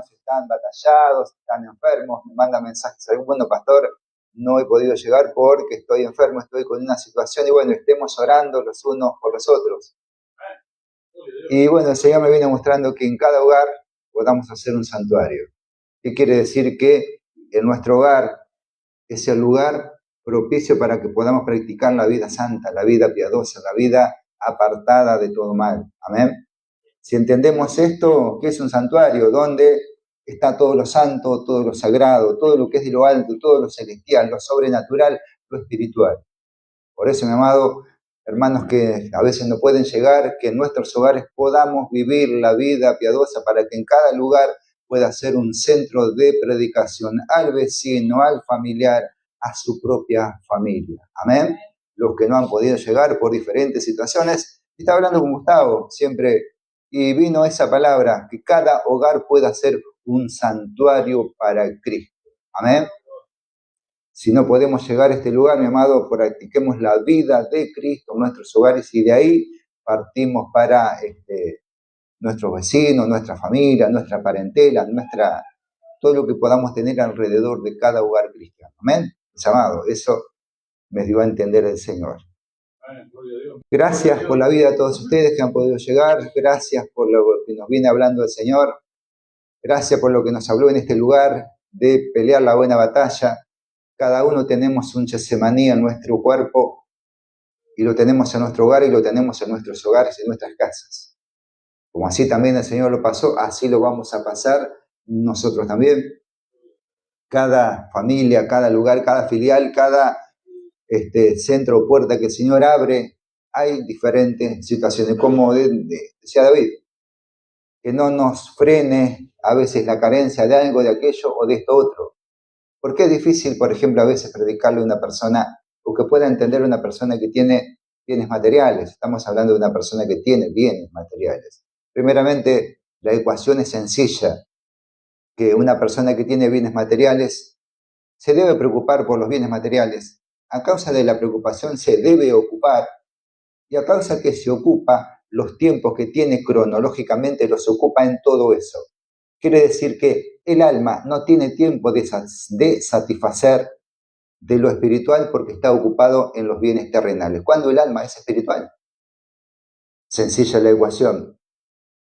hermanos están batallados, están enfermos, me mandan mensajes, bueno, pastor, no he podido llegar porque estoy enfermo, estoy con una situación, y bueno, estemos orando los unos por los otros. Y bueno, el Señor me viene mostrando que en cada hogar podamos hacer un santuario. ¿Qué quiere decir? Que en nuestro hogar es el lugar propicio para que podamos practicar la vida santa, la vida piadosa, la vida apartada de todo mal. Amén. Si entendemos esto, ¿qué es un santuario? Donde está todo lo santo, todo lo sagrado, todo lo que es de lo alto, todo lo celestial, lo sobrenatural, lo espiritual. Por eso, mi amado, hermanos que a veces no pueden llegar, que en nuestros hogares podamos vivir la vida piadosa para que en cada lugar pueda ser un centro de predicación al vecino, al familiar, a su propia familia. Amén. Los que no han podido llegar por diferentes situaciones, está hablando con Gustavo siempre, y vino esa palabra, que cada hogar pueda ser un santuario para Cristo. Amén. Si no podemos llegar a este lugar, mi amado, practiquemos la vida de Cristo en nuestros hogares y de ahí partimos para nuestros vecinos, nuestra familia, nuestra parentela, todo lo que podamos tener alrededor de cada hogar cristiano. Amén. Mis amados, eso me dio a entender el Señor. Gracias por la vida de todos ustedes que han podido llegar. Gracias por lo que nos viene hablando el Señor. Gracias por lo que nos habló en este lugar de pelear la buena batalla. Cada uno tenemos un Getsemaní en nuestro cuerpo y lo tenemos en nuestro hogar y lo tenemos en nuestros hogares y en nuestras casas. Como así también el Señor lo pasó, así lo vamos a pasar nosotros también. Cada familia, cada lugar, cada filial, cada centro o puerta que el Señor abre, hay diferentes situaciones. Como decía David, que no nos frene a veces la carencia de algo, de aquello o de esto otro. Porque es difícil, por ejemplo, a veces predicarle a una persona o que pueda entender una persona que tiene bienes materiales. Estamos hablando de una persona que tiene bienes materiales. Primeramente, la ecuación es sencilla, que una persona que tiene bienes materiales se debe preocupar por los bienes materiales. A causa de la preocupación se debe ocupar y a causa que se ocupa, los tiempos que tiene cronológicamente los ocupa en todo eso. Quiere decir que el alma no tiene tiempo de satisfacer de lo espiritual porque está ocupado en los bienes terrenales. ¿Cuándo el alma es espiritual? Sencilla la ecuación.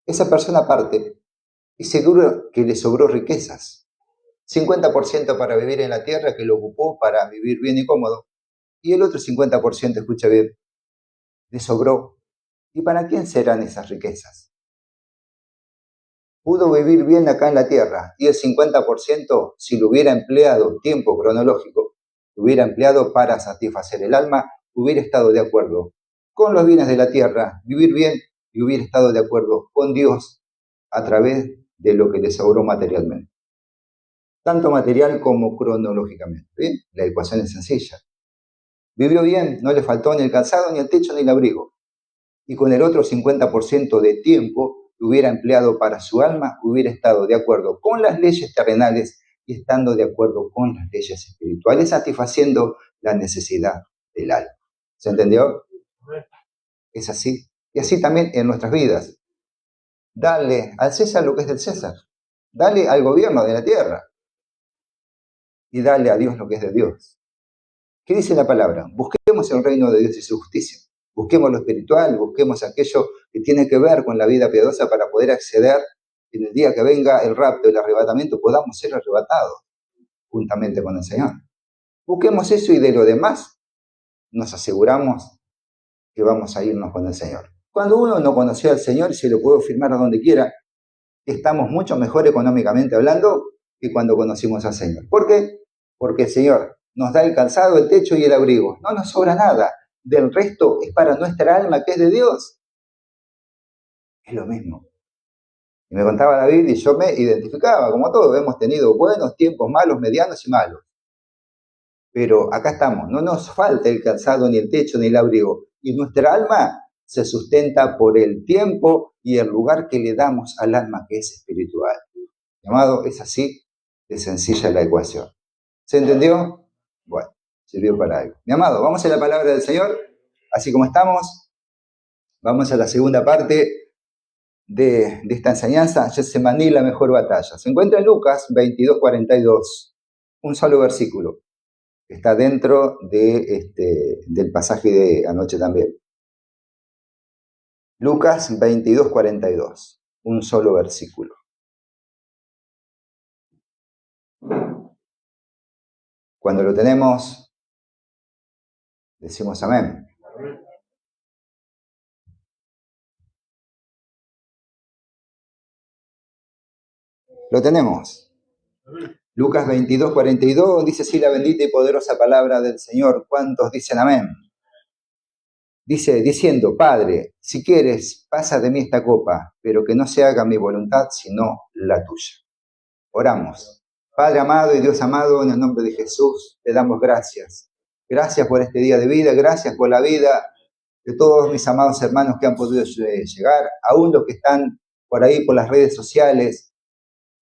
Esa persona parte y seguro que le sobró riquezas. 50% para vivir en la tierra, que lo ocupó para vivir bien y cómodo. Y el otro 50%, escucha bien, le sobró. ¿Y para quién serán esas riquezas? Pudo vivir bien acá en la tierra y el 50%, si lo hubiera empleado tiempo cronológico, lo hubiera empleado para satisfacer el alma, hubiera estado de acuerdo con los bienes de la tierra, vivir bien y hubiera estado de acuerdo con Dios a través de lo que le sobró materialmente. Tanto material como cronológicamente. ¿Bien? La ecuación es sencilla. Vivió bien, no le faltó ni el calzado, ni el techo, ni el abrigo. Y con el otro 50% de tiempo que hubiera empleado para su alma, hubiera estado de acuerdo con las leyes terrenales y estando de acuerdo con las leyes espirituales, satisfaciendo la necesidad del alma. ¿Se entendió? Es así. Y así también en nuestras vidas. Dale al César lo que es del César. Dale al gobierno de la tierra. Y dale a Dios lo que es de Dios. ¿Qué dice la palabra? Busquemos el reino de Dios y su justicia. Busquemos lo espiritual, busquemos aquello que tiene que ver con la vida piadosa para poder acceder en el día que venga el rapto, el arrebatamiento, podamos ser arrebatados juntamente con el Señor. Busquemos eso y de lo demás nos aseguramos que vamos a irnos con el Señor. Cuando uno no conoció al Señor, se lo puedo firmar a donde quiera, estamos mucho mejor económicamente hablando que cuando conocimos al Señor. ¿Por qué? Porque el Señor nos da el calzado, el techo y el abrigo. No nos sobra nada. Del resto es para nuestra alma que es de Dios. Es lo mismo. Y me contaba David y yo me identificaba, como todos, hemos tenido buenos tiempos, malos, medianos y malos. Pero acá estamos, no nos falta el calzado, ni el techo, ni el abrigo. Y nuestra alma se sustenta por el tiempo y el lugar que le damos al alma que es espiritual. Mi amado, es así de sencilla la ecuación. ¿Se entendió? Bueno, sirvió para algo. Mi amado, vamos a la palabra del Señor, así como estamos. Vamos a la segunda parte de esta enseñanza, Getsemaní, la mejor batalla. Se encuentra en Lucas 22:42, un solo versículo. Está dentro del pasaje de anoche también. Lucas 22:42, un solo versículo. Cuando lo tenemos, decimos amén. Lo tenemos. Lucas 22:42 dice así la bendita y poderosa palabra del Señor. ¿Cuántos dicen amén? Dice, diciendo, Padre, si quieres, pasa de mí esta copa, pero que no se haga mi voluntad, sino la tuya. Oramos. Padre amado y Dios amado, en el nombre de Jesús, te damos gracias. Gracias por este día de vida, gracias por la vida de todos mis amados hermanos que han podido llegar, aún los que están por ahí por las redes sociales,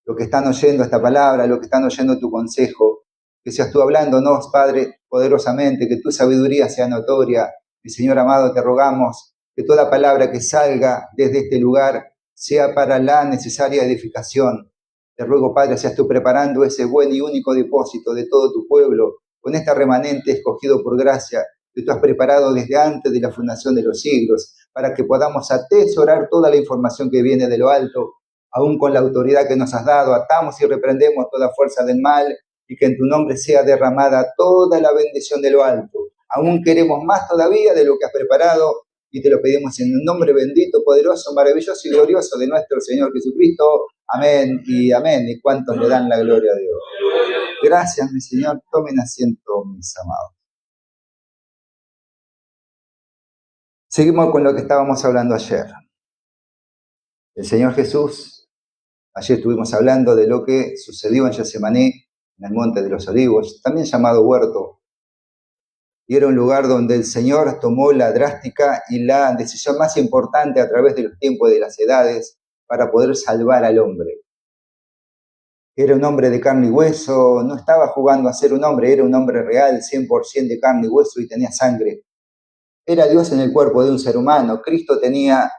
los que están oyendo esta palabra, los que están oyendo tu consejo, que seas tú hablándonos, Padre, poderosamente, que tu sabiduría sea notoria. Mi Señor amado, te rogamos que toda palabra que salga desde este lugar sea para la necesaria edificación. Te ruego, Padre, seas tú preparando ese buen y único depósito de todo tu pueblo, con este remanente escogido por gracia, que tú has preparado desde antes de la fundación de los siglos, para que podamos atesorar toda la información que viene de lo alto, aún con la autoridad que nos has dado. Atamos y reprendemos toda fuerza del mal, y que en tu nombre sea derramada toda la bendición de lo alto. Aún queremos más todavía de lo que has preparado, y te lo pedimos en el nombre bendito, poderoso, maravilloso y glorioso de nuestro Señor Jesucristo. Amén y amén. ¿Y cuántos le dan la gloria a Dios? Gracias, mi Señor. Tomen asiento, mis amados. Seguimos con lo que estábamos hablando ayer. El Señor Jesús, ayer estuvimos hablando de lo que sucedió en Getsemaní, en el Monte de los Olivos, también llamado huerto. Y era un lugar donde el Señor tomó la drástica y la decisión más importante a través de los tiempos y de las edades para poder salvar al hombre. Era un hombre de carne y hueso, no estaba jugando a ser un hombre, era un hombre real, 100% de carne y hueso y tenía sangre. Era Dios en el cuerpo de un ser humano. Cristo tenía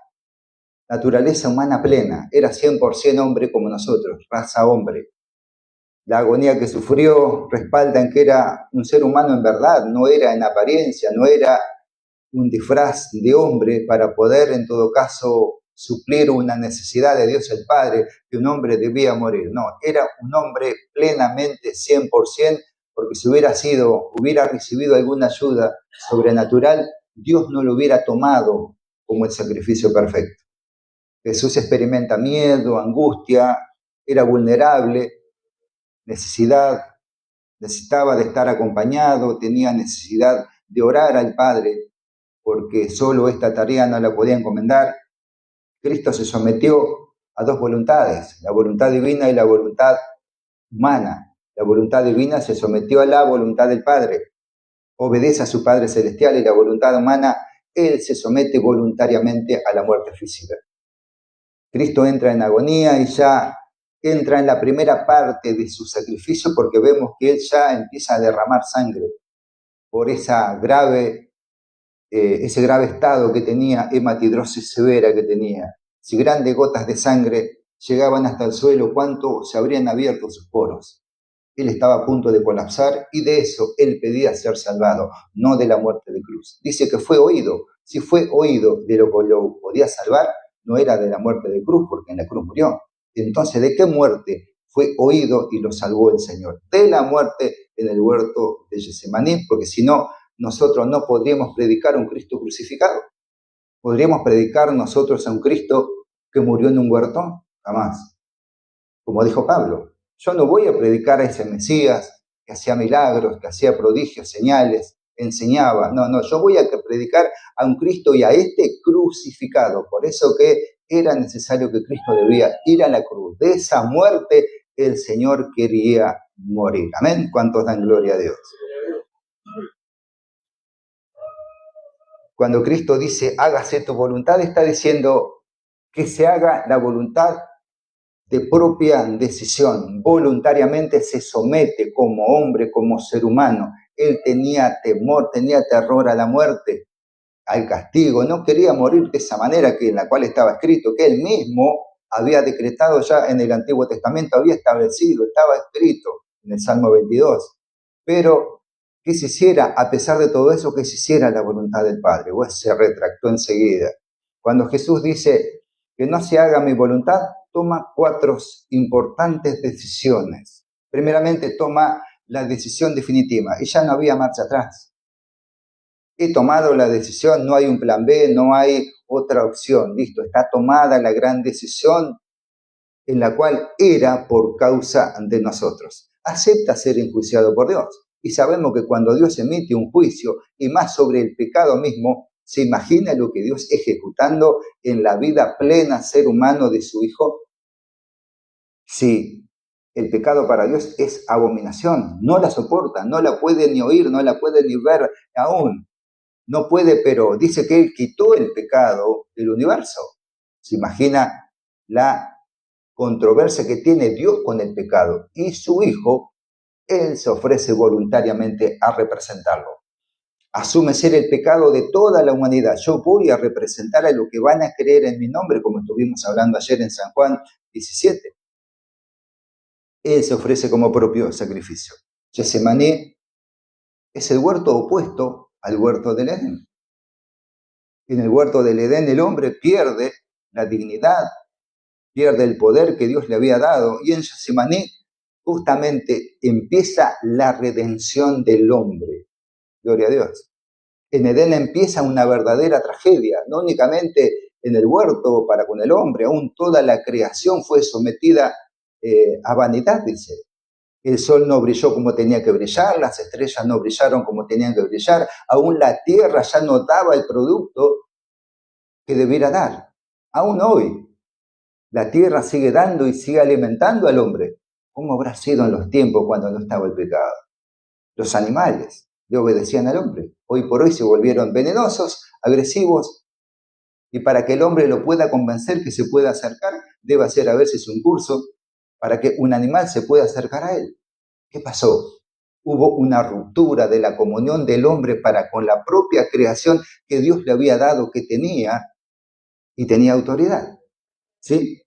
naturaleza humana plena, era 100% hombre como nosotros, raza hombre. La agonía que sufrió respalda en que era un ser humano en verdad, no era en apariencia, no era un disfraz de hombre para poder en todo caso suplir una necesidad de Dios el Padre, que un hombre debía morir. No, era un hombre plenamente 100%, porque si hubiera recibido alguna ayuda sobrenatural, Dios no lo hubiera tomado como el sacrificio perfecto. Jesús experimenta miedo, angustia, era vulnerable, necesitaba de estar acompañado, tenía necesidad de orar al Padre, porque solo esta tarea no la podía encomendar. Cristo se sometió a dos voluntades, la voluntad divina y la voluntad humana. La voluntad divina se sometió a la voluntad del Padre, obedece a su Padre Celestial, y la voluntad humana, Él se somete voluntariamente a la muerte física. Cristo entra en agonía y ya entra en la primera parte de su sacrificio, porque vemos que Él ya empieza a derramar sangre por ese grave estado que tenía, hematidrosis severa que tenía. Si grandes gotas de sangre llegaban hasta el suelo, cuánto se habrían abierto sus poros. Él estaba a punto de colapsar y de eso él pedía ser salvado, no de la muerte de cruz. Dice que fue oído. Si fue oído de lo que lo podía salvar, no era de la muerte de cruz, porque en la cruz murió. Entonces, ¿de qué muerte fue oído y lo salvó el Señor? De la muerte en el huerto de Getsemaní, porque si no, nosotros no podríamos predicar a un Cristo crucificado. ¿Podríamos predicar nosotros a un Cristo que murió en un huerto? Jamás. Como dijo Pablo, yo no voy a predicar a ese Mesías que hacía milagros, que hacía prodigios, señales, enseñaba. No, yo voy a predicar a un Cristo y a este crucificado. Por eso que era necesario que Cristo debía ir a la cruz. De esa muerte el Señor quería morir. Amén. ¿Cuántos dan gloria a Dios? Cuando Cristo dice, hágase tu voluntad, está diciendo que se haga la voluntad de propia decisión. Voluntariamente se somete como hombre, como ser humano. Él tenía temor, tenía terror a la muerte. al castigo, no quería morir de esa manera que en la cual estaba escrito, que él mismo había decretado ya en el Antiguo Testamento, había establecido, estaba escrito en el Salmo 22. Pero que se hiciera, a pesar de todo eso, que se hiciera la voluntad del Padre. Pues se retractó enseguida. Cuando Jesús dice que no se haga mi voluntad, toma 4 importantes decisiones. Primeramente toma la decisión definitiva y ya no había marcha atrás. He tomado la decisión, no hay un plan B, no hay otra opción. Listo, está tomada la gran decisión en la cual era por causa de nosotros. Acepta ser enjuiciado por Dios. Y sabemos que cuando Dios emite un juicio, y más sobre el pecado mismo, ¿se imagina lo que Dios ejecutando en la vida plena ser humano de su Hijo? Sí, el pecado para Dios es abominación, no la soporta, no la puede ni oír, no la puede ni ver aún. No puede, pero dice que Él quitó el pecado del universo. ¿Se imagina la controversia que tiene Dios con el pecado? Y su Hijo, Él se ofrece voluntariamente a representarlo. Asume ser el pecado de toda la humanidad. Yo voy a representar a los que van a creer en mi nombre, como estuvimos hablando ayer en San Juan 17. Él se ofrece como propio sacrificio. Getsemaní es el huerto opuesto al huerto del Edén. En el huerto del Edén el hombre pierde la dignidad, pierde el poder que Dios le había dado, y en Getsemaní justamente empieza la redención del hombre. Gloria a Dios. En Edén empieza una verdadera tragedia, no únicamente en el huerto para con el hombre, aún toda la creación fue sometida a vanidad, dice. El sol no brilló como tenía que brillar, las estrellas no brillaron como tenían que brillar, aún la tierra ya no daba el producto que debiera dar. Aún hoy, la tierra sigue dando y sigue alimentando al hombre. ¿Cómo habrá sido en los tiempos cuando no estaba el pecado? Los animales le obedecían al hombre. Hoy por hoy se volvieron venenosos, agresivos, y para que el hombre lo pueda convencer que se pueda acercar, debe hacer a veces un curso para que un animal se pueda acercar a él. ¿Qué pasó? Hubo una ruptura de la comunión del hombre para con la propia creación que Dios le había dado, que tenía y tenía autoridad. ¿Sí?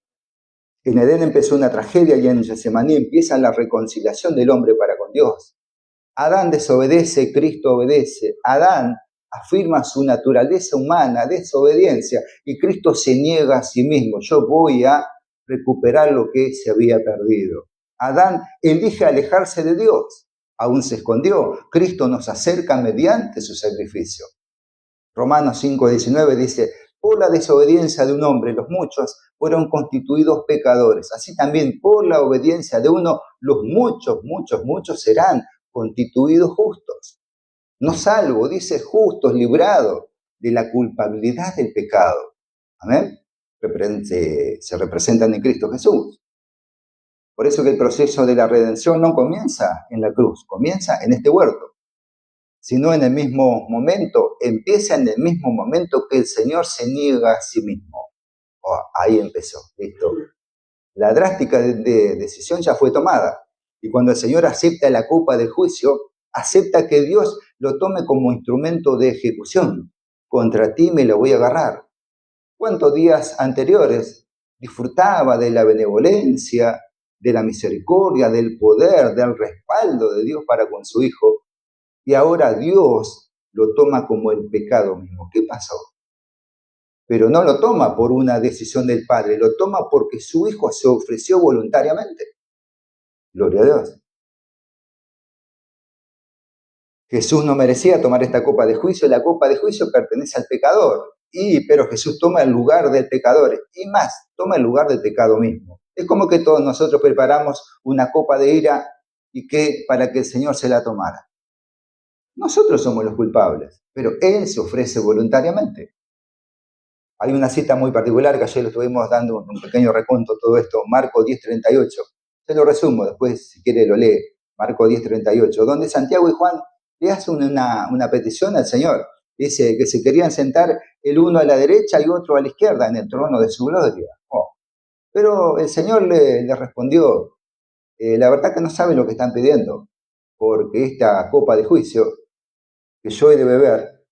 En Edén empezó una tragedia y en Getsemaní empieza la reconciliación del hombre para con Dios. Adán desobedece, Cristo obedece. Adán afirma su naturaleza humana, desobediencia, y Cristo se niega a sí mismo. Yo voy a recuperar lo que se había perdido. Adán elige alejarse de Dios, aún se escondió. Cristo nos acerca mediante su sacrificio. Romanos 5:19 dice, por la desobediencia de un hombre, los muchos fueron constituidos pecadores. Así también por la obediencia de uno, los muchos serán constituidos justos. No salvo, dice justos, librados de la culpabilidad del pecado. Amén. Se representan en Cristo Jesús. Por eso que el proceso de la redención no comienza en la cruz, comienza en este huerto. Sino en el mismo momento, empieza en el mismo momento que el Señor se niega a sí mismo. Oh, ahí empezó, listo. La drástica decisión ya fue tomada. Y cuando el Señor acepta la copa del juicio, acepta que Dios lo tome como instrumento de ejecución. Contra ti me lo voy a agarrar. ¿Cuántos días anteriores disfrutaba de la benevolencia, de la misericordia, del poder, del respaldo de Dios para con su Hijo? Y ahora Dios lo toma como el pecado mismo. ¿Qué pasó? Pero no lo toma por una decisión del Padre, lo toma porque su Hijo se ofreció voluntariamente. Gloria a Dios. Jesús no merecía tomar esta copa de juicio, la copa de juicio pertenece al pecador, pero Jesús toma el lugar del pecador, y más, toma el lugar del pecado mismo. Es como que todos nosotros preparamos una copa de ira y que para que el Señor se la tomara. Nosotros somos los culpables, pero Él se ofrece voluntariamente. Hay una cita muy particular que ayer lo estuvimos dando un pequeño recuento todo esto, Marcos 10:38. Se lo resumo, después si quiere lo lee, Marcos 10:38, donde Santiago y Juan le hacen una petición al Señor. Dice que se querían sentar el uno a la derecha y otro a la izquierda en el trono de su gloria. Oh. Pero el Señor le respondió, la verdad que no saben lo que están pidiendo, porque esta copa de juicio que yo he de beber,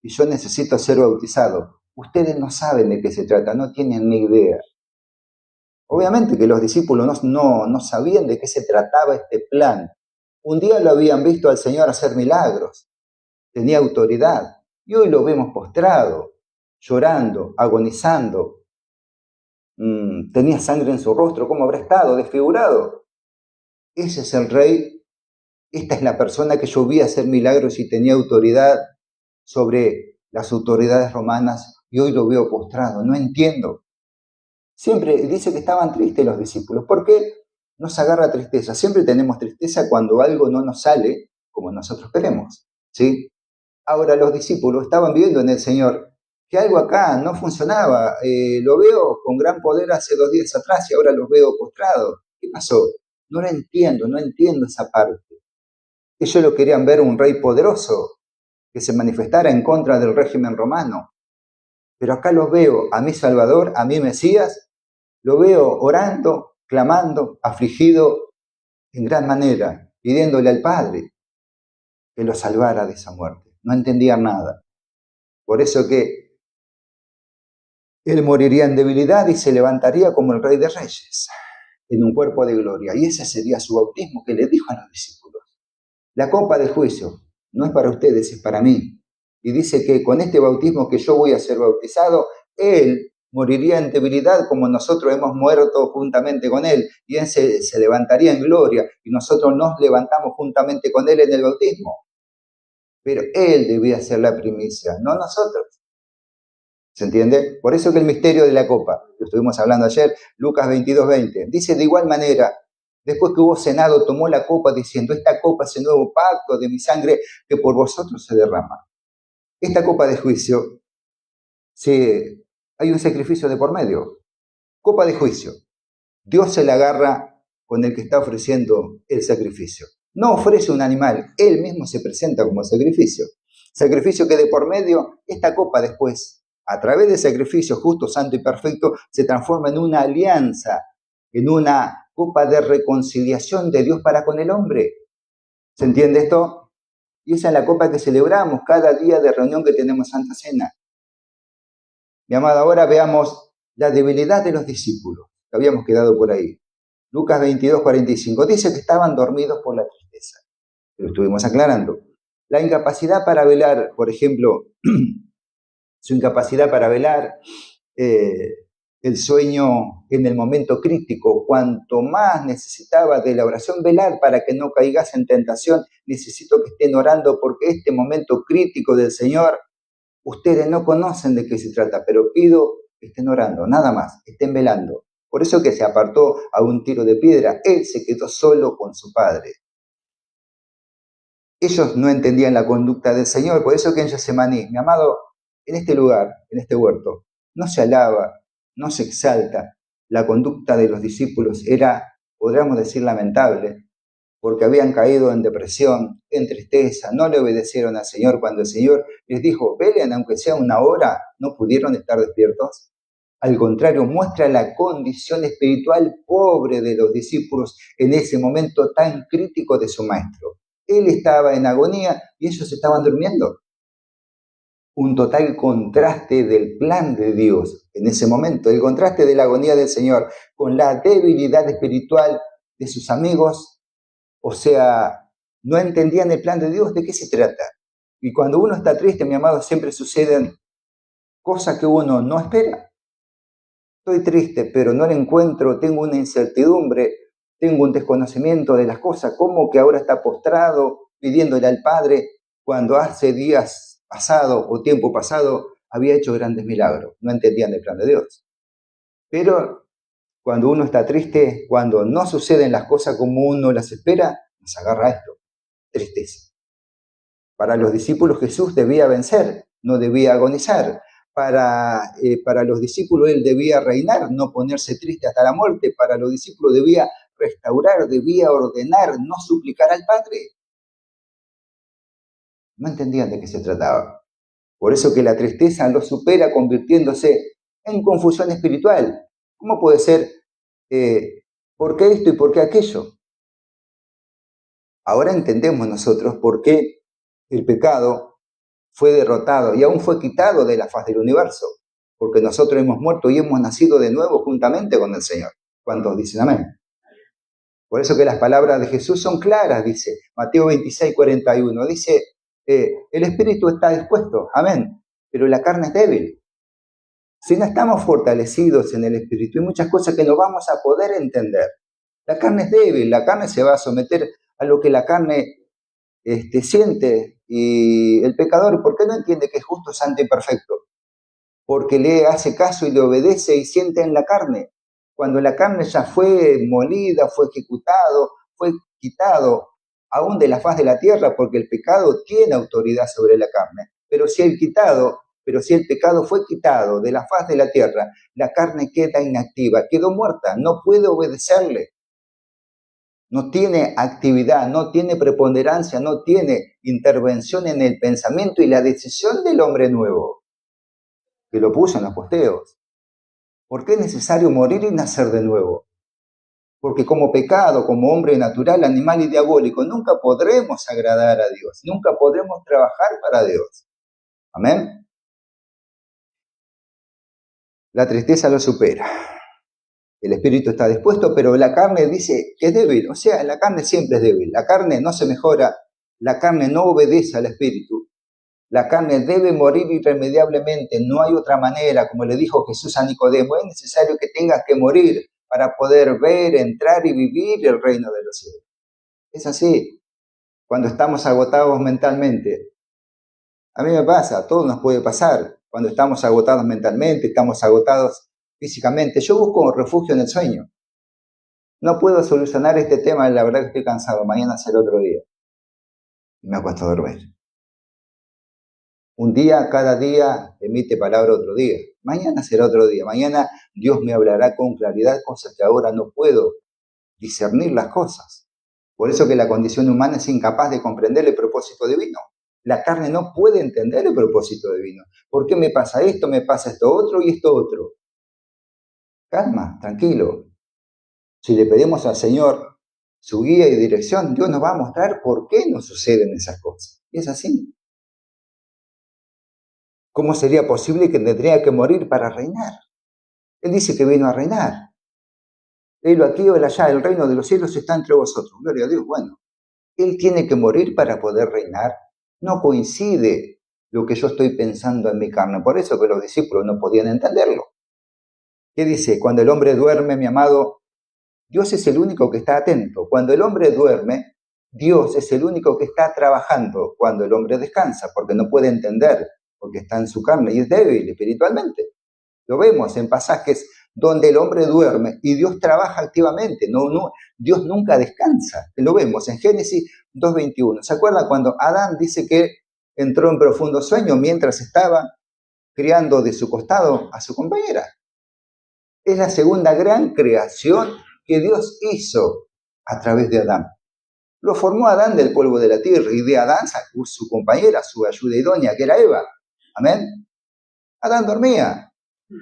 y yo necesito ser bautizado. Ustedes no saben de qué se trata, no tienen ni idea. Obviamente que los discípulos no sabían de qué se trataba este plan. Un día lo habían visto al Señor hacer milagros, tenía autoridad, y hoy lo vemos postrado, llorando, agonizando. Tenía sangre en su rostro, ¿cómo habrá estado? Desfigurado. Ese es el Rey, esta es la persona que yo vi hacer milagros y tenía autoridad sobre las autoridades romanas, y hoy lo veo postrado, no entiendo. Siempre dice que estaban tristes los discípulos. ¿Por qué nos agarra tristeza? Siempre tenemos tristeza cuando algo no nos sale como nosotros queremos, ¿sí? Ahora los discípulos estaban viendo en el Señor que algo acá no funcionaba. Lo veo con gran poder hace 2 días atrás y ahora los veo postrados. ¿Qué pasó? No lo entiendo, no entiendo esa parte. Ellos lo querían ver un rey poderoso que se manifestara en contra del régimen romano. Pero acá los veo a mi Salvador, a mi Mesías, lo veo orando, clamando, afligido en gran manera, pidiéndole al Padre que lo salvara de esa muerte. No entendía nada. Por eso que él moriría en debilidad y se levantaría como el Rey de Reyes, en un cuerpo de gloria. Y ese sería su bautismo que le dijo a los discípulos. La copa del juicio no es para ustedes, es para mí. Y dice que con este bautismo que yo voy a ser bautizado, él moriría en debilidad como nosotros hemos muerto juntamente con él. Y él se levantaría en gloria y nosotros nos levantamos juntamente con él en el bautismo. Pero él debía ser la primicia, no nosotros. ¿Se entiende? Por eso que el misterio de la copa, lo estuvimos hablando ayer, Lucas 22:20, dice de igual manera, después que hubo cenado, tomó la copa diciendo, esta copa es el nuevo pacto de mi sangre que por vosotros se derrama. Esta copa de juicio, hay un sacrificio de por medio. Copa de juicio. Dios se la agarra con el que está ofreciendo el sacrificio. No ofrece un animal, él mismo se presenta como sacrificio. Sacrificio que de por medio, esta copa después, a través del sacrificio justo, santo y perfecto, se transforma en una alianza, en una copa de reconciliación de Dios para con el hombre. ¿Se entiende esto? Y esa es la copa que celebramos cada día de reunión que tenemos Santa Cena. Mi amada, ahora veamos la debilidad de los discípulos, que habíamos quedado por ahí. Lucas 22:45 dice que estaban dormidos por la tristeza. Lo estuvimos aclarando. La incapacidad para velar, por ejemplo, su incapacidad para velar, el sueño en el momento crítico, cuanto más necesitaba de la oración velar para que no caigas en tentación, necesito que estén orando porque este momento crítico del Señor, ustedes no conocen de qué se trata, pero pido que estén orando, nada más, estén velando. Por eso que se apartó a un tiro de piedra, él se quedó solo con su padre. Ellos no entendían la conducta del Señor, por eso que en Getsemaní, mi amado, en este lugar, en este huerto, no se alaba, no se exalta. La conducta de los discípulos era, podríamos decir, lamentable, porque habían caído en depresión, en tristeza, no le obedecieron al Señor cuando el Señor les dijo, velen aunque sea 1 hora, no pudieron estar despiertos. Al contrario, muestra la condición espiritual pobre de los discípulos en ese momento tan crítico de su maestro. Él estaba en agonía y ellos estaban durmiendo. Un total contraste del plan de Dios en ese momento, el contraste de la agonía del Señor con la debilidad espiritual de sus amigos. O sea, no entendían el plan de Dios, ¿de qué se trata? Y cuando uno está triste, mi amado, siempre suceden cosas que uno no espera. Estoy triste, pero no le encuentro, tengo una incertidumbre, tengo un desconocimiento de las cosas, ¿cómo que ahora está postrado pidiéndole al Padre cuando hace días pasado o tiempo pasado había hecho grandes milagros? No entendían el plan de Dios. Pero cuando uno está triste, cuando no suceden las cosas como uno las espera, nos agarra esto, tristeza. Para los discípulos Jesús debía vencer, no debía agonizar. Para los discípulos él debía reinar, no ponerse triste hasta la muerte. Para los discípulos debía restaurar, debía ordenar, no suplicar al Padre. No entendían de qué se trataba. Por eso que la tristeza los supera convirtiéndose en confusión espiritual. ¿Cómo puede ser por qué esto y por qué aquello? Ahora entendemos nosotros por qué el pecado fue derrotado y aún fue quitado de la faz del universo, porque nosotros hemos muerto y hemos nacido de nuevo juntamente con el Señor. ¿Cuántos dicen amén? Por eso que las palabras de Jesús son claras, dice Mateo 26, 41. Dice, el espíritu está dispuesto, amén, pero la carne es débil. Si no estamos fortalecidos en el espíritu, hay muchas cosas que no vamos a poder entender. La carne es débil, la carne se va a someter a lo que la carne siente. Y el pecador, ¿por qué no entiende que es justo, santo y perfecto? Porque le hace caso y le obedece y siente en la carne. Cuando la carne ya fue molida, fue ejecutado, fue quitado aún de la faz de la tierra, porque el pecado tiene autoridad sobre la carne. Pero si el pecado fue quitado de la faz de la tierra, la carne queda inactiva, quedó muerta, no puede obedecerle. No tiene actividad, no tiene preponderancia, no tiene intervención en el pensamiento y la decisión del hombre nuevo, que lo puso en los posteos. ¿Por qué es necesario morir y nacer de nuevo? Porque como pecado, como hombre natural, animal y diabólico, nunca podremos agradar a Dios, nunca podremos trabajar para Dios. ¿Amén? La tristeza lo supera. El espíritu está dispuesto, pero la carne dice que es débil. O sea, la carne siempre es débil. La carne no se mejora, la carne no obedece al espíritu. La carne debe morir irremediablemente, no hay otra manera, como le dijo Jesús a Nicodemo, es necesario que tengas que morir para poder ver, entrar y vivir el reino de los cielos. Es así, cuando estamos agotados mentalmente. A mí me pasa, a todos nos puede pasar, cuando estamos agotados mentalmente, estamos agotados físicamente. Yo busco refugio en el sueño. No puedo solucionar este tema, la verdad que estoy cansado, mañana será otro día. Y me acuesto a dormir. Un día, cada día, emite palabra otro día. Mañana será otro día. Mañana Dios me hablará con claridad, cosas que ahora no puedo discernir las cosas. Por eso que la condición humana es incapaz de comprender el propósito divino. La carne no puede entender el propósito divino. ¿Por qué me pasa esto otro y esto otro? Calma, tranquilo. Si le pedimos al Señor su guía y dirección, Dios nos va a mostrar por qué nos suceden esas cosas. Y es así. ¿Cómo sería posible que tendría que morir para reinar? Él dice que vino a reinar. Él aquí o allá, el reino de los cielos está entre vosotros. Gloria a Dios. Bueno, Él tiene que morir para poder reinar. No coincide lo que yo estoy pensando en mi carne. Por eso que los discípulos no podían entenderlo. ¿Qué dice? Cuando el hombre duerme, mi amado, Dios es el único que está atento. Cuando el hombre duerme, Dios es el único que está trabajando. Cuando el hombre descansa, porque no puede entender, porque está en su carne y es débil espiritualmente. Lo vemos en pasajes donde el hombre duerme y Dios trabaja activamente. Dios nunca descansa. Lo vemos en Génesis 2:21. ¿Se acuerdan cuando Adán dice que entró en profundo sueño mientras estaba criando de su costado a su compañera? Es la segunda gran creación que Dios hizo a través de Adán. Lo formó Adán del polvo de la tierra y de Adán sacó su compañera, su ayuda idónea, que era Eva. Amén. Adán dormía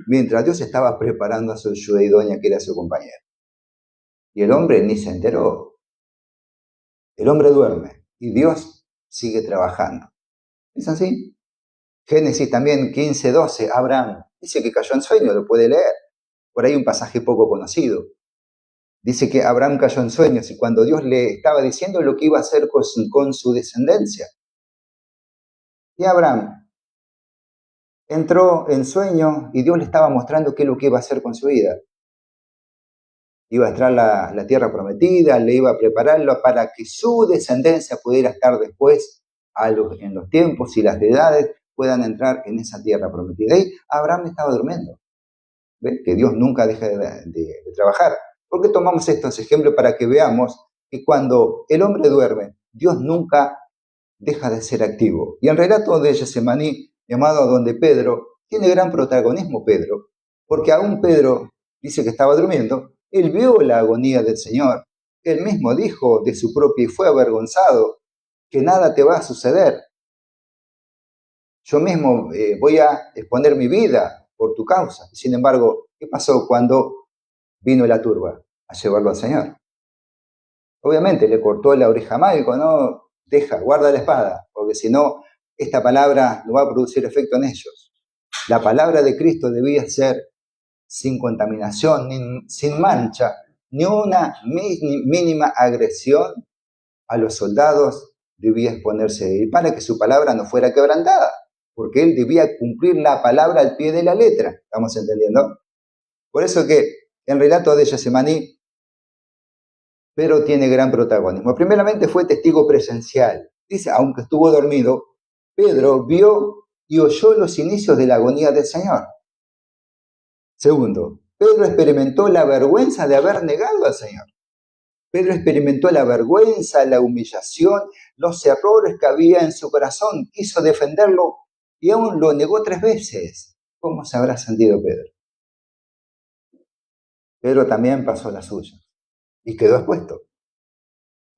mientras Dios estaba preparando a su ayuda idónea, que era su compañera. Y el hombre ni se enteró. El hombre duerme y Dios sigue trabajando. ¿Es así? Génesis también 15:12, Abraham dice que cayó en sueño, lo puede leer. Por ahí un pasaje poco conocido. Dice que Abraham cayó en sueños y cuando Dios le estaba diciendo lo que iba a hacer con su descendencia. Y Abraham entró en sueño y Dios le estaba mostrando qué es lo que iba a hacer con su vida. Iba a entrar la tierra prometida, le iba a prepararlo para que su descendencia pudiera estar después en los tiempos y las edades puedan entrar en esa tierra prometida. Y Abraham estaba durmiendo. ¿Ven? Que Dios nunca deja de trabajar. ¿Por qué tomamos estos ejemplos? Para que veamos que cuando el hombre duerme, Dios nunca deja de ser activo. Y en el relato de Getsemaní, llamado donde Pedro, tiene gran protagonismo Pedro, porque aún Pedro dice que estaba durmiendo, él vio la agonía del Señor, él mismo dijo de su propia y fue avergonzado, que nada te va a suceder. Yo mismo voy a exponer mi vida por tu causa. Sin embargo, ¿qué pasó cuando vino la turba a llevarlo al Señor? Obviamente le cortó la oreja a Malco, no, guarda la espada, porque si no, esta palabra no va a producir efecto en ellos. La palabra de Cristo debía ser sin contaminación, sin mancha, ni una mínima agresión a los soldados debía exponerse y para que su palabra no fuera quebrantada, porque él debía cumplir la palabra al pie de la letra. ¿Estamos entendiendo? Por eso que en el relato de Getsemaní, Pedro tiene gran protagonismo. Primeramente fue testigo presencial. Dice, aunque estuvo dormido, Pedro vio y oyó los inicios de la agonía del Señor. Segundo, Pedro experimentó la vergüenza de haber negado al Señor. Pedro experimentó la vergüenza, la humillación, los errores que había en su corazón. Quiso defenderlo y aún lo negó 3 veces. ¿Cómo se habrá sentido Pedro? Pedro también pasó la suya y quedó expuesto.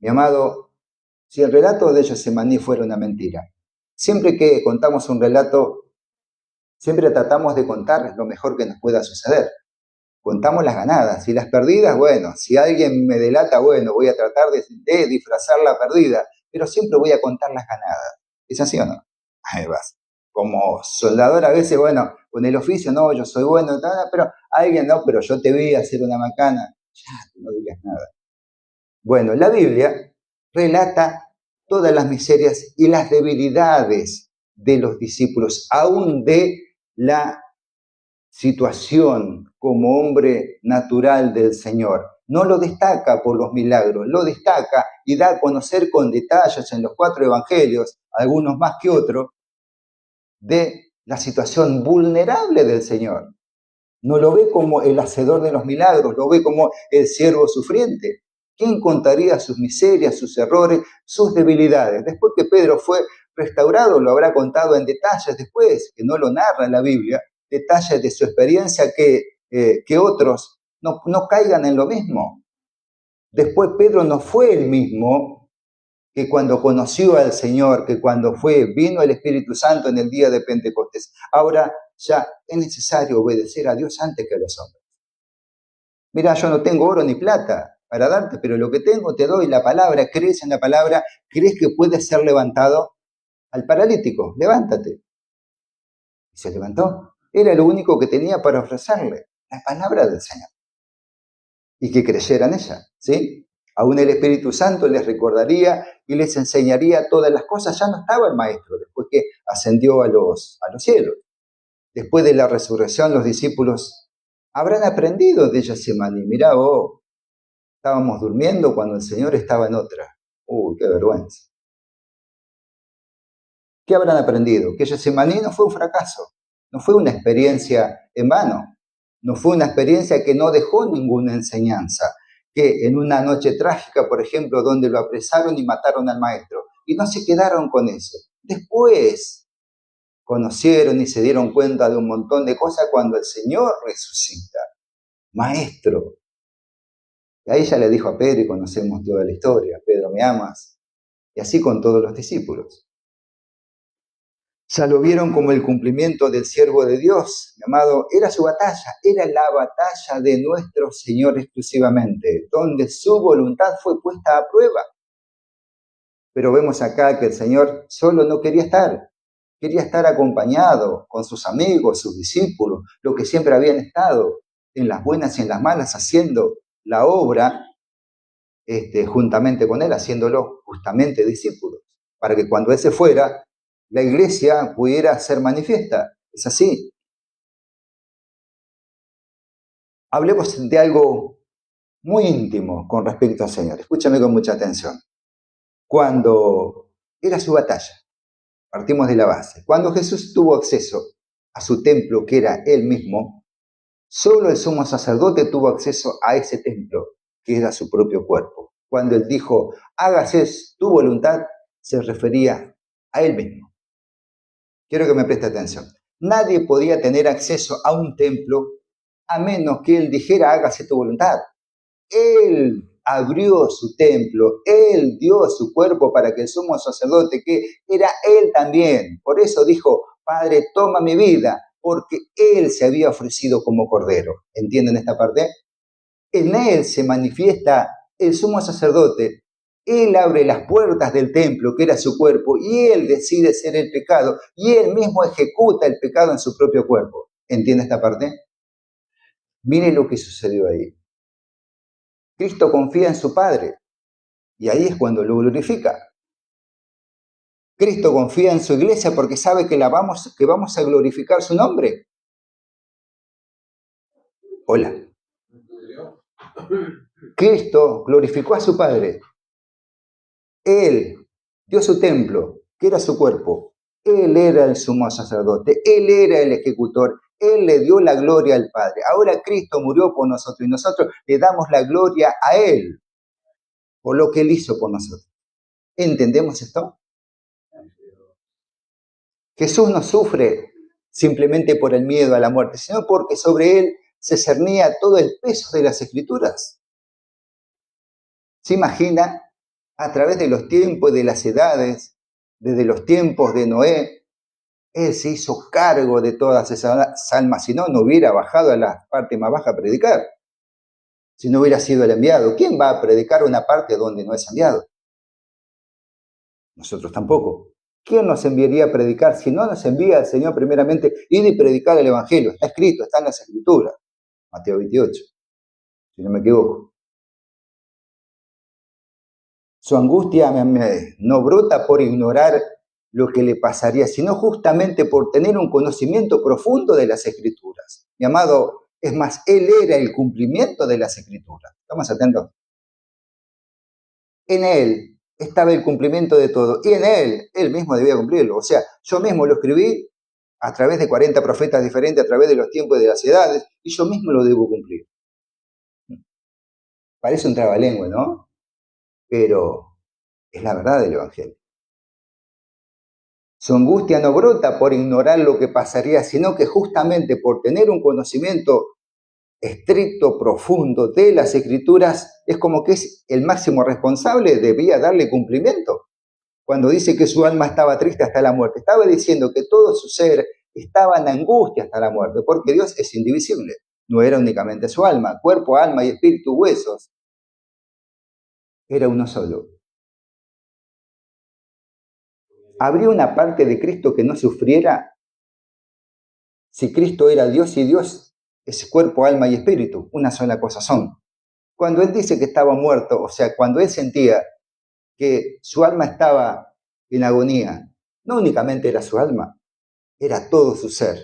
Mi amado, si el relato de Getsemaní fuera una mentira, siempre que contamos un relato, siempre tratamos de contar lo mejor que nos pueda suceder. Contamos las ganadas y las perdidas, bueno, si alguien me delata, bueno, voy a tratar de disfrazar la perdida, pero siempre voy a contar las ganadas. ¿Es así o no? Ahí vas. Como soldador a veces, bueno, con el oficio, no, yo soy bueno, pero alguien no, pero yo te vi hacer una macana, ya, no digas nada. Bueno, la Biblia relata todas las miserias y las debilidades de los discípulos, aún de la situación como hombre natural del Señor. No lo destaca por los milagros, lo destaca y da a conocer con detalles en los 4 evangelios, algunos más que otros, de la situación vulnerable del Señor. No lo ve como el hacedor de los milagros, lo ve como el siervo sufriente. ¿Quién contaría sus miserias, sus errores, sus debilidades? Después que Pedro fue restaurado, lo habrá contado en detalles después, que no lo narra en la Biblia, detalles de su experiencia que otros no caigan en lo mismo. Después Pedro no fue el mismo que cuando conoció al Señor, que cuando vino el Espíritu Santo en el día de Pentecostés. Ahora ya es necesario obedecer a Dios antes que a los hombres. Mira, yo no tengo oro ni plata para darte, pero lo que tengo te doy, la palabra. ¿Crees en la palabra? ¿Crees que puedes ser levantado? Al paralítico, levántate. Y se levantó. Era lo único que tenía para ofrecerle, la palabra del Señor. Y que creyera en ella, ¿sí? Aún el Espíritu Santo les recordaría y les enseñaría todas las cosas. Ya no estaba el Maestro, después que ascendió a los cielos. Después de la resurrección, los discípulos habrán aprendido de Getsemaní. Mirá, estábamos durmiendo cuando el Señor estaba en otra. Uy, qué vergüenza. ¿Qué habrán aprendido? Que Getsemaní no fue un fracaso, no fue una experiencia en vano, no fue una experiencia que no dejó ninguna enseñanza, que en una noche trágica, por ejemplo, donde lo apresaron y mataron al Maestro, y no se quedaron con eso. Después conocieron y se dieron cuenta de un montón de cosas cuando el Señor resucita. Maestro. Y ahí ya le dijo a Pedro, y conocemos toda la historia, Pedro, ¿me amas? Y así con todos los discípulos. Ya lo vieron como el cumplimiento del siervo de Dios, mi amado, era su batalla, era la batalla de nuestro Señor exclusivamente, donde su voluntad fue puesta a prueba. Pero vemos acá que el Señor solo no quería estar acompañado con sus amigos, sus discípulos, los que siempre habían estado en las buenas y en las malas haciendo la obra juntamente con él, haciéndolo justamente discípulos, para que cuando él se fuera, la iglesia pudiera ser manifiesta. Es así. Hablemos de algo muy íntimo con respecto al Señor. Escúchame con mucha atención. Cuando era su batalla, partimos de la base. Cuando Jesús tuvo acceso a su templo, que era él mismo, solo el sumo sacerdote tuvo acceso a ese templo, que era su propio cuerpo. Cuando él dijo, hágase tu voluntad, se refería a él mismo. Quiero que me preste atención. Nadie podía tener acceso a un templo a menos que él dijera, hágase tu voluntad. Él abrió su templo, él dio su cuerpo para que el sumo sacerdote, que era él también, por eso dijo, Padre, toma mi vida, porque él se había ofrecido como cordero. ¿Entienden esta parte? En él se manifiesta el sumo sacerdote Él abre las puertas del templo, que era su cuerpo, y Él decide ser el pecado, y Él mismo ejecuta el pecado en su propio cuerpo. ¿Entiende esta parte? Mire lo que sucedió ahí. Cristo confía en su Padre, y ahí es cuando lo glorifica. Cristo confía en su iglesia porque sabe que vamos a glorificar su nombre. Hola. Cristo glorificó a su Padre. Él dio su templo, que era su cuerpo. Él era el sumo sacerdote. Él era el ejecutor. Él le dio la gloria al Padre. Ahora Cristo murió por nosotros y nosotros le damos la gloria a Él por lo que Él hizo por nosotros. ¿Entendemos esto? Jesús no sufre simplemente por el miedo a la muerte, sino porque sobre Él se cernía todo el peso de las Escrituras. ¿Se imagina? A través de los tiempos y de las edades, desde los tiempos de Noé, Él se hizo cargo de todas esas almas, si no, no hubiera bajado a la parte más baja a predicar. Si no hubiera sido el enviado, ¿quién va a predicar una parte donde no es enviado? Nosotros tampoco. ¿Quién nos enviaría a predicar si no nos envía el Señor primeramente ir y predicar el Evangelio? Está escrito, está en las Escrituras. Mateo 28, si no me equivoco. Su angustia no brota por ignorar lo que le pasaría, sino justamente por tener un conocimiento profundo de las Escrituras. Mi amado, es más, Él era el cumplimiento de las Escrituras. ¿Estamos atentos? En Él estaba el cumplimiento de todo, y en Él mismo debía cumplirlo. O sea, yo mismo lo escribí a través de 40 profetas diferentes, a través de los tiempos y de las edades, y yo mismo lo debo cumplir. Parece un trabalengua, ¿no? Pero es la verdad del Evangelio. Su angustia no brota por ignorar lo que pasaría, sino que justamente por tener un conocimiento estricto, profundo de las Escrituras, es como que es el máximo responsable, debía darle cumplimiento. Cuando dice que su alma estaba triste hasta la muerte, estaba diciendo que todo su ser estaba en angustia hasta la muerte, porque Dios es indivisible. No era únicamente su alma, cuerpo, alma y espíritu, huesos. Era uno solo. ¿Habría una parte de Cristo que no sufriera? Si Cristo era Dios y Dios es cuerpo, alma y espíritu, una sola cosa son. Cuando Él dice que estaba muerto, o sea, cuando Él sentía que su alma estaba en agonía, no únicamente era su alma, era todo su ser,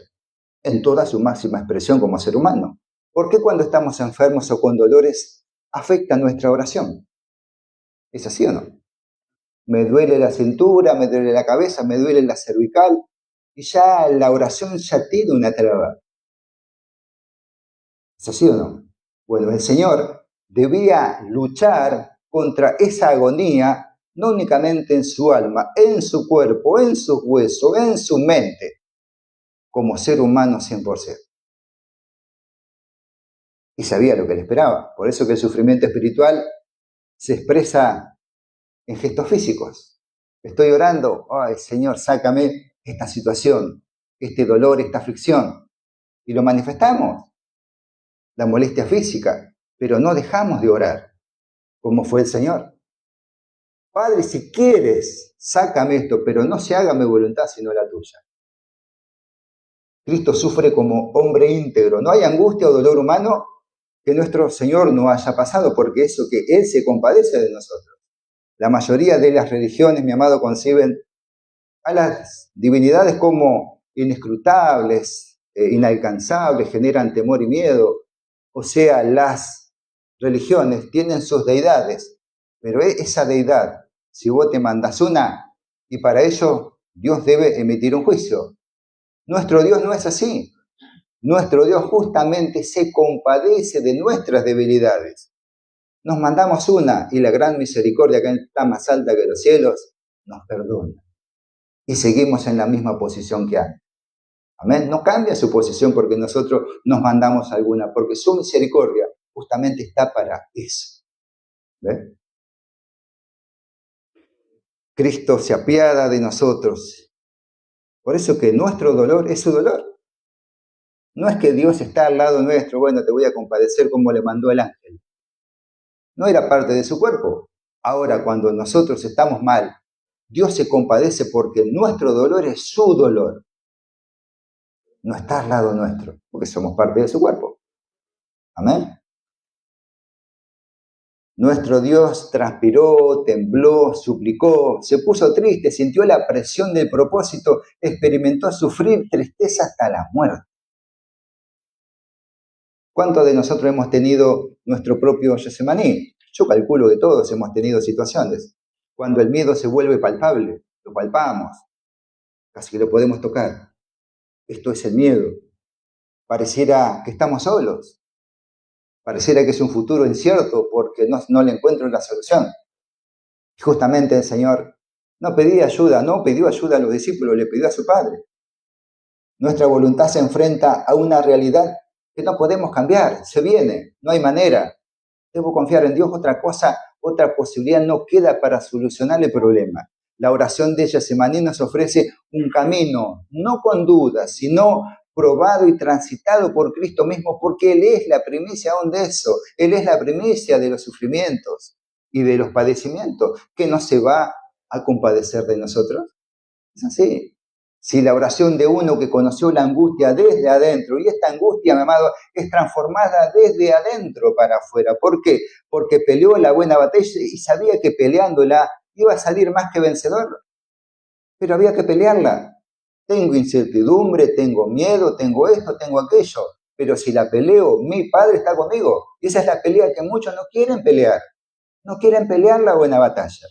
en toda su máxima expresión como ser humano. ¿Por qué cuando estamos enfermos o con dolores afecta nuestra oración? ¿Es así o no? Me duele la cintura, me duele la cabeza, me duele la cervical, y ya la oración ya tiene una traba. ¿Es así o no? Bueno, el Señor debía luchar contra esa agonía, no únicamente en su alma, en su cuerpo, en sus huesos, en su mente, como ser humano 100%. Y sabía lo que le esperaba. Por eso que el sufrimiento espiritual se expresa en gestos físicos. Estoy orando, ay Señor, sácame esta situación, este dolor, esta aflicción. Y lo manifestamos, la molestia física, pero no dejamos de orar, como fue el Señor. Padre, si quieres, sácame esto, pero no se haga mi voluntad sino la tuya. Cristo sufre como hombre íntegro. No hay angustia o dolor humano que nuestro Señor no haya pasado, porque eso que Él se compadece de nosotros. La mayoría de las religiones, mi amado, conciben a las divinidades como inescrutables, inalcanzables, generan temor y miedo. O sea, las religiones tienen sus deidades, pero esa deidad, si vos te mandas una, y para ello Dios debe emitir un juicio. Nuestro Dios no es así. Nuestro Dios justamente se compadece de nuestras debilidades. Nos mandamos una y la gran misericordia, que está más alta que los cielos, nos perdona. Y seguimos en la misma posición que antes. Amén. No cambia su posición porque nosotros nos mandamos alguna, porque su misericordia justamente está para eso. ¿Ven? Cristo se apiada de nosotros. Por eso que nuestro dolor es su dolor. No es que Dios está al lado nuestro, bueno, te voy a compadecer como le mandó el ángel. No era parte de su cuerpo. Ahora, cuando nosotros estamos mal, Dios se compadece porque nuestro dolor es su dolor. No está al lado nuestro, porque somos parte de su cuerpo. Amén. Nuestro Dios transpiró, tembló, suplicó, se puso triste, sintió la presión del propósito, experimentó sufrir tristeza hasta la muerte. ¿Cuántos de nosotros hemos tenido nuestro propio Getsemaní? Yo calculo que todos hemos tenido situaciones. Cuando el miedo se vuelve palpable, lo palpamos, casi que lo podemos tocar. Esto es el miedo. Pareciera que estamos solos. Pareciera que es un futuro incierto porque no le encuentro la solución. Y justamente el Señor no pidió ayuda a los discípulos, le pidió a su Padre. Nuestra voluntad se enfrenta a una realidad que no podemos cambiar, se viene, no hay manera. Debo confiar en Dios, otra posibilidad no queda para solucionar el problema. La oración de Getsemaní nos ofrece un camino, no con dudas, sino probado y transitado por Cristo mismo, porque Él es la primicia aún de eso. Él es la primicia de los sufrimientos y de los padecimientos, que no se va a compadecer de nosotros. Es así. Si la oración de uno que conoció la angustia desde adentro, y esta angustia, mi amado, es transformada desde adentro para afuera. ¿Por qué? Porque peleó la buena batalla y sabía que peleándola iba a salir más que vencedor. Pero había que pelearla. Tengo incertidumbre, tengo miedo, tengo esto, tengo aquello. Pero si la peleo, mi Padre está conmigo. Y esa es la pelea que muchos no quieren pelear. No quieren pelear la buena batalla.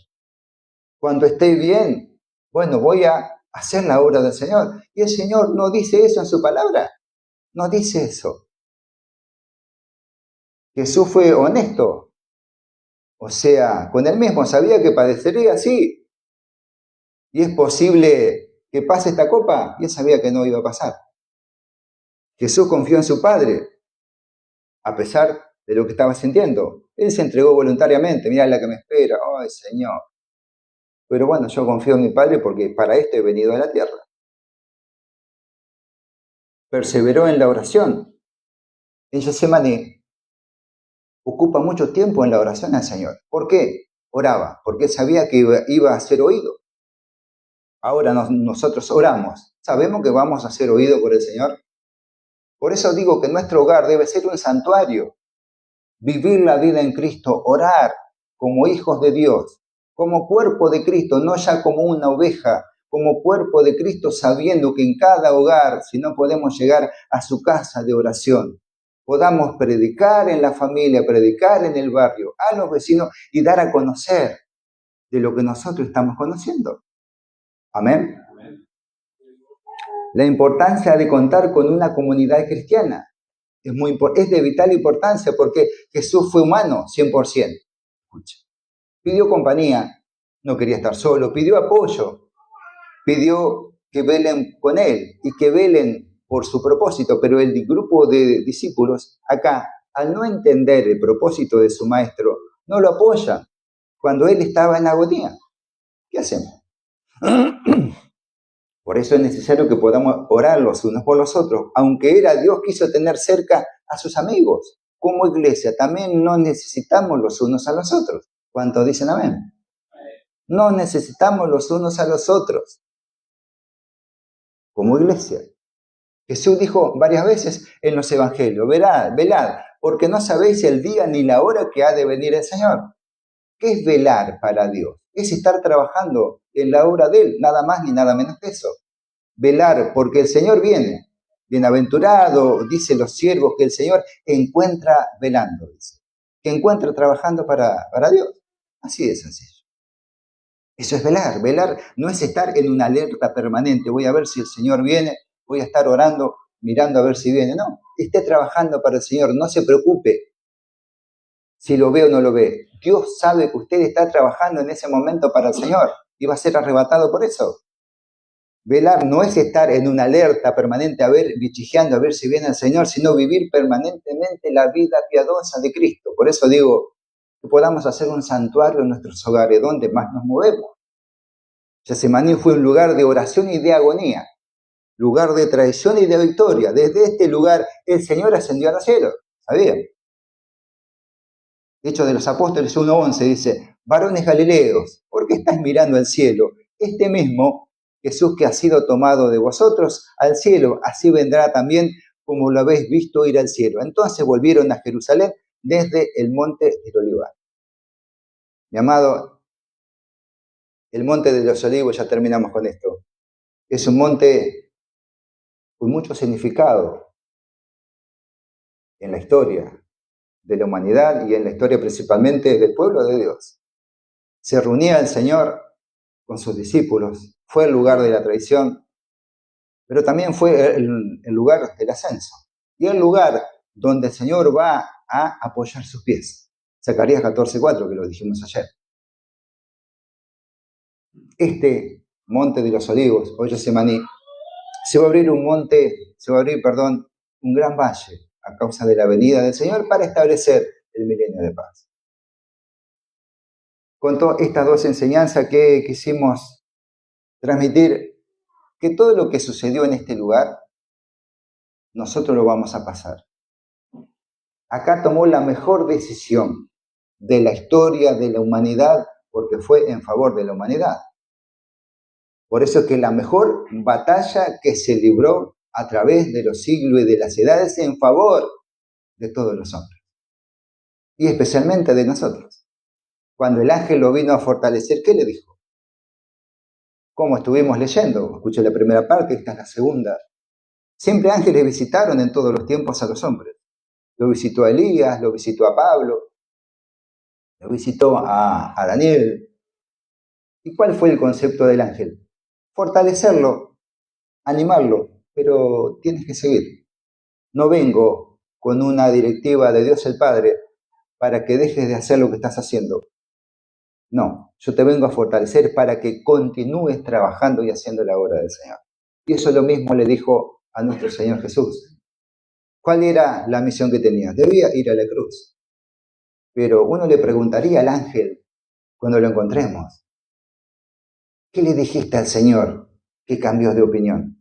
Cuando esté bien, bueno, voy a hacer la obra del Señor. Y el Señor no dice eso en su palabra. No dice eso. Jesús fue honesto. O sea, con él mismo sabía que padecería, sí. Y es posible que pase esta copa. Y él sabía que no iba a pasar. Jesús confió en su Padre, a pesar de lo que estaba sintiendo. Él se entregó voluntariamente. Mirá la que me espera. Ay, Señor. Pero bueno, yo confío en mi Padre porque para esto he venido a la tierra. Perseveró en la oración. En Getsemaní ocupa mucho tiempo en la oración al Señor. ¿Por qué? Oraba, porque él sabía que iba a ser oído. Ahora nosotros oramos. ¿Sabemos que vamos a ser oídos por el Señor? Por eso digo que nuestro hogar debe ser un santuario. Vivir la vida en Cristo, orar como hijos de Dios, como cuerpo de Cristo, no ya como una oveja, como cuerpo de Cristo, sabiendo que en cada hogar, si no podemos llegar a su casa de oración, podamos predicar en la familia, predicar en el barrio, a los vecinos y dar a conocer de lo que nosotros estamos conociendo. Amén. La importancia de contar con una comunidad cristiana es de vital importancia porque Jesús fue humano 100%. Escucha. Pidió compañía, no quería estar solo, pidió apoyo, pidió que velen con él y que velen por su propósito, pero el grupo de discípulos acá, al no entender el propósito de su maestro, no lo apoya cuando él estaba en agonía. ¿Qué hacemos? Por eso es necesario que podamos orar los unos por los otros. Aunque era Dios, quiso tener cerca a sus amigos. Como iglesia también no necesitamos los unos a los otros. ¿Cuántos dicen amén? No necesitamos los unos a los otros. Como iglesia. Jesús dijo varias veces en los evangelios, velad, porque no sabéis el día ni la hora que ha de venir el Señor. ¿Qué es velar para Dios? Es estar trabajando en la obra de Él, nada más ni nada menos que eso. Velar, porque el Señor viene. Bienaventurado, dice los siervos, que el Señor encuentra velando, dice. Que encuentra trabajando para Dios. Así de sencillo. Eso es velar. Velar no es estar en una alerta permanente. Voy a ver si el Señor viene, voy a estar orando, mirando a ver si viene. No, esté trabajando para el Señor, no se preocupe si lo ve o no lo ve. Dios sabe que usted está trabajando en ese momento para el Señor y va a ser arrebatado por eso. Velar no es estar en una alerta permanente, bichijeando a ver si viene el Señor, sino vivir permanentemente la vida piadosa de Cristo. Por eso digo que podamos hacer un santuario en nuestros hogares, donde más nos movemos. Getsemaní fue un lugar de oración y de agonía, lugar de traición y de victoria. Desde este lugar el Señor ascendió a los cielos, ¿sabían? Hechos de los Apóstoles 1:11 dice, varones galileos, ¿por qué estáis mirando al cielo? Este mismo Jesús que ha sido tomado de vosotros al cielo, así vendrá también como lo habéis visto ir al cielo. Entonces volvieron a Jerusalén desde el monte del Olivar. Mi amado, el monte de los Olivos, ya terminamos con esto, es un monte con mucho significado en la historia de la humanidad y en la historia principalmente del pueblo de Dios. Se reunía el Señor con sus discípulos, fue el lugar de la traición, pero también fue el lugar del ascenso y el lugar donde el Señor va a apoyar sus pies. Zacarías 14:4, que lo dijimos ayer. Este monte de los Olivos, hoy Getsemaní, se va a abrir un gran valle a causa de la venida del Señor para establecer el milenio de paz. Con todas estas dos enseñanzas que quisimos transmitir, que todo lo que sucedió en este lugar, nosotros lo vamos a pasar. Acá tomó la mejor decisión de la historia de la humanidad, porque fue en favor de la humanidad. Por eso es que la mejor batalla que se libró a través de los siglos y de las edades en favor de todos los hombres. Y especialmente de nosotros. Cuando el ángel lo vino a fortalecer, ¿qué le dijo? Como estuvimos leyendo, escuché la primera parte, esta es la segunda. Siempre ángeles visitaron en todos los tiempos a los hombres. Lo visitó a Elías, lo visitó a Pablo, lo visitó a Daniel. ¿Y cuál fue el concepto del ángel? Fortalecerlo, animarlo, pero tienes que seguir. No vengo con una directiva de Dios el Padre para que dejes de hacer lo que estás haciendo. No, yo te vengo a fortalecer para que continúes trabajando y haciendo la obra del Señor. Y eso lo mismo le dijo a nuestro Señor Jesús. ¿Cuál era la misión que tenía? Debía ir a la cruz. Pero uno le preguntaría al ángel cuando lo encontremos, ¿qué le dijiste al Señor que cambió de opinión?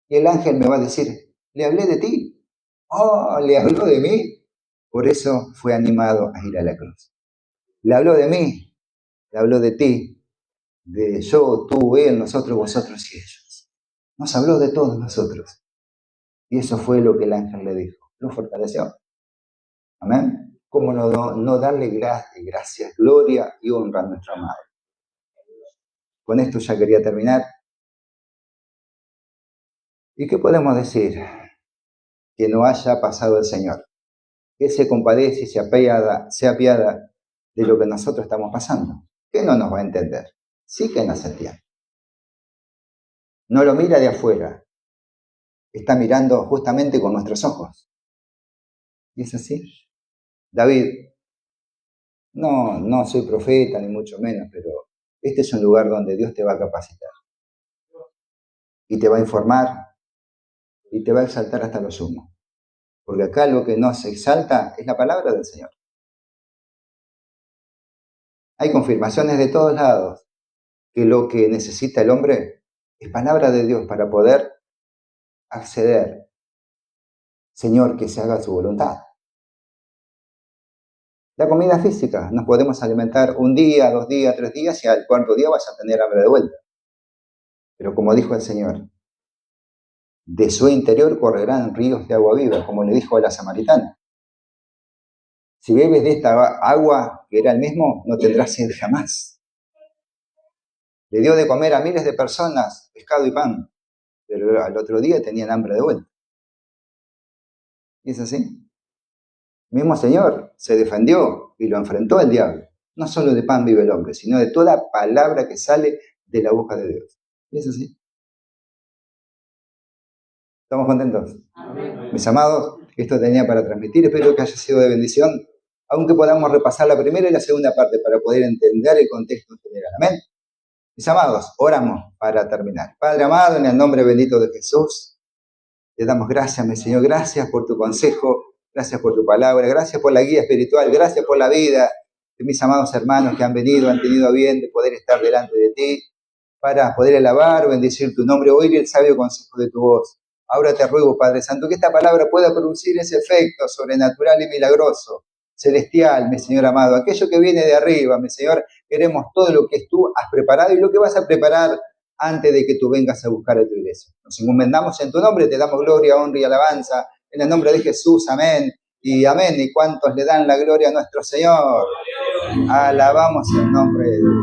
Y el ángel me va a decir, le hablé de ti. Oh, le habló de mí. Por eso fue animado a ir a la cruz. Le habló de mí, le habló de ti, de yo, tú, él, nosotros, vosotros y ellos. Nos habló de todos nosotros. Y eso fue lo que el ángel le dijo. Lo fortaleció. Amén. ¿Cómo no darle gracias, gloria y honra a nuestro amado? Con esto ya quería terminar. ¿Y qué podemos decir? Que no haya pasado el Señor. Que se compadece y se apiada de lo que nosotros estamos pasando. Que no nos va a entender. Sí que nos entiende. No lo mira de afuera. Está mirando justamente con nuestros ojos. ¿Y es así? David, no soy profeta ni mucho menos, pero este es un lugar donde Dios te va a capacitar. Y te va a informar y te va a exaltar hasta lo sumo. Porque acá lo que nos exalta es la palabra del Señor. Hay confirmaciones de todos lados que lo que necesita el hombre es palabra de Dios para poder acceder. Señor, que se haga su voluntad. La comida física, nos podemos alimentar un día, 2 días, 3 días y al cuarto día vas a tener hambre de vuelta. Pero como dijo el Señor, de su interior correrán ríos de agua viva, como le dijo a la samaritana. Si bebes de esta agua, que era el mismo, no tendrás sed jamás. Le dio de comer a miles de personas pescado y pan, pero al otro día tenían hambre de vuelta. ¿Y es así? El mismo Señor se defendió y lo enfrentó el diablo. No solo de pan vive el hombre, sino de toda palabra que sale de la boca de Dios. ¿Y es así? ¿Estamos contentos? Amén. Mis amados, esto tenía para transmitir. Espero que haya sido de bendición, aunque podamos repasar la primera y la segunda parte para poder entender el contexto general. Amén. Mis amados, oramos para terminar. Padre amado, en el nombre bendito de Jesús, te damos gracias, mi Señor. Gracias por tu consejo, gracias por tu palabra, gracias por la guía espiritual, gracias por la vida de mis amados hermanos que han venido, han tenido a bien de poder estar delante de ti para poder alabar, bendecir tu nombre, oír el sabio consejo de tu voz. Ahora te ruego, Padre Santo, que esta palabra pueda producir ese efecto sobrenatural y milagroso, celestial, mi Señor amado, aquello que viene de arriba, mi Señor, queremos todo lo que tú has preparado y lo que vas a preparar antes de que tú vengas a buscar a tu iglesia. Nos encomendamos en tu nombre, te damos gloria, honra y alabanza, en el nombre de Jesús, amén, y amén. ¿Y cuántos le dan la gloria a nuestro Señor? Alabamos el nombre de Dios.